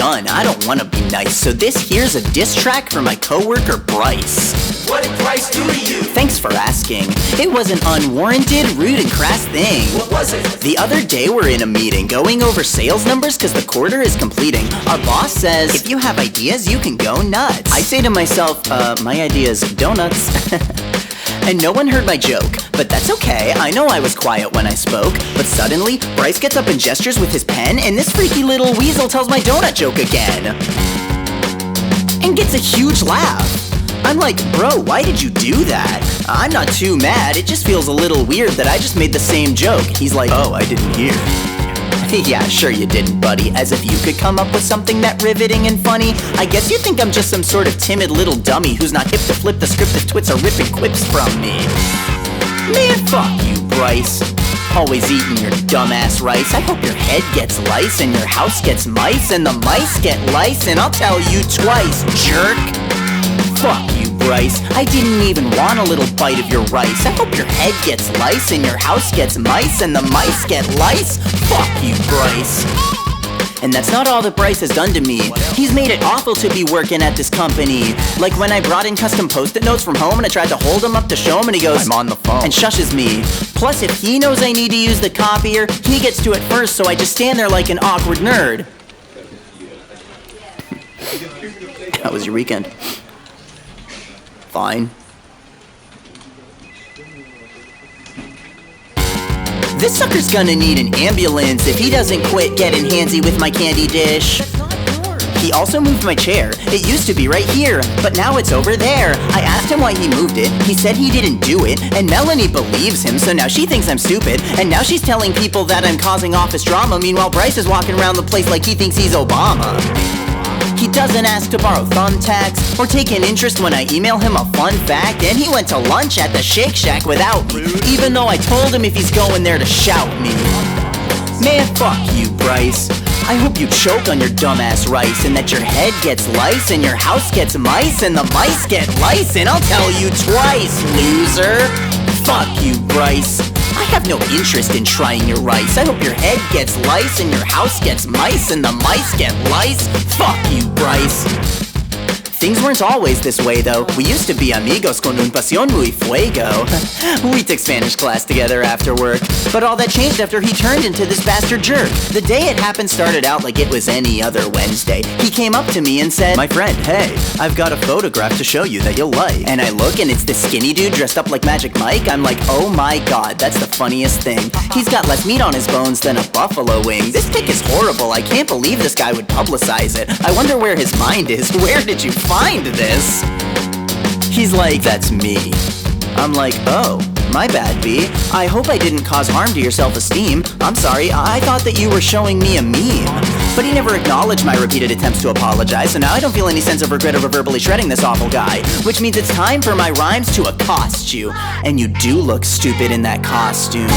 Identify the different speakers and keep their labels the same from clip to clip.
Speaker 1: done. I don't wanna be nice, so this here's a diss track for my coworker Bryce.
Speaker 2: What did Bryce do to you?
Speaker 1: Thanks for asking. It was an unwarranted, rude, and crass thing.
Speaker 2: What was it?
Speaker 1: The other day we're in a meeting going over sales numbers cause the quarter is completing. Our boss says, if you have ideas, you can go nuts. I say to myself, my idea's donuts. And no one heard my joke, but that's okay. I know I was quiet when I spoke, but suddenly, Bryce gets up and gestures with his pen, and this freaky little weasel tells my donut joke again. And gets a huge laugh. I'm like, bro, why did you do that? I'm not too mad, it just feels a little weird that I just made the same joke. He's like, oh, I didn't hear. Yeah, sure you didn't, buddy. As if you could come up with something that riveting and funny. I guess you think I'm just some sort of timid little dummy who's not hip to flip the script if twits are ripping quips from me. Man, fuck you, Bryce. Always eating your dumbass rice. I hope your head gets lice and your house gets mice and the mice get lice, and I'll tell you twice, jerk. Fuck you, Bryce. I didn't even want a little bite of your rice. I hope your head gets lice and your house gets mice and the mice get lice. Fuck you, Bryce. And that's not all that Bryce has done to me. He's made it awful to be working at this company. Like when I brought in custom post-it notes from home and I tried to hold him up to show him and he goes, I'm on the phone, and shushes me. Plus, if he knows I need to use the copier, he gets to it first, so I just stand there like an awkward nerd. How was your weekend? Fine. This sucker's gonna need an ambulance if he doesn't quit getting handsy with my candy dish. He also moved my chair. It used to be right here, but now it's over there. I asked him why he moved it. He said he didn't do it, and Melanie believes him, so now she thinks I'm stupid, and now she's telling people that I'm causing office drama. Meanwhile, Bryce is walking around the place like he thinks he's Obama. He doesn't ask to borrow thumbtacks or take an interest when I email him a fun fact, and he went to lunch at the Shake Shack without me, even though I told him if he's going there to shout me. Man, fuck you, Bryce. I hope you choke on your dumbass rice, and that your head gets lice and your house gets mice and the mice get lice, and I'll tell you twice, loser. Fuck you, Bryce. I have no interest in trying your rice. I hope your head gets lice and your house gets mice and the mice get lice. Fuck you, Bryce. Things weren't always this way though. We used to be amigos con un pasión muy fuego. We took Spanish class together after work, but all that changed after he turned into this bastard jerk. The day it happened started out like it was any other Wednesday. He came up to me and said, my friend, hey, I've got a photograph to show you that you'll like. And I look and it's this skinny dude dressed up like Magic Mike. I'm like, oh my god, that's the funniest thing. He's got less meat on his bones than a buffalo wing. This pic is horrible. I can't believe this guy would publicize it. I wonder where his mind is. Where did you find this? He's like, that's me. I'm like, oh, my bad, B. I hope I didn't cause harm to your self-esteem. I'm sorry, I thought that you were showing me a meme. But he never acknowledged my repeated attempts to apologize, so now I don't feel any sense of regret over verbally shredding this awful guy. Which means it's time for my rhymes to accost you. And you do look stupid in that costume.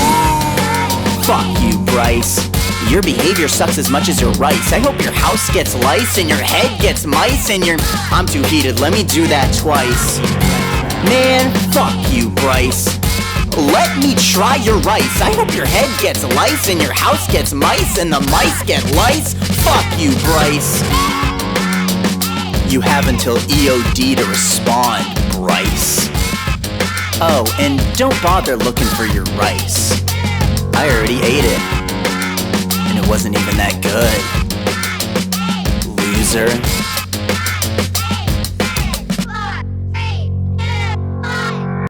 Speaker 1: Fuck you, Bryce. Your behavior sucks as much as your rice. I hope your house gets lice and your head gets mice and your... I'm too heated, let me do that twice. Man, fuck you, Bryce. Let me try your rice. I hope your head gets lice and your house gets mice and the mice get lice. Fuck you, Bryce. You have until EOD to respond, Bryce. Oh, and don't bother looking for your rice. I already ate it. And it wasn't even that good. Loser.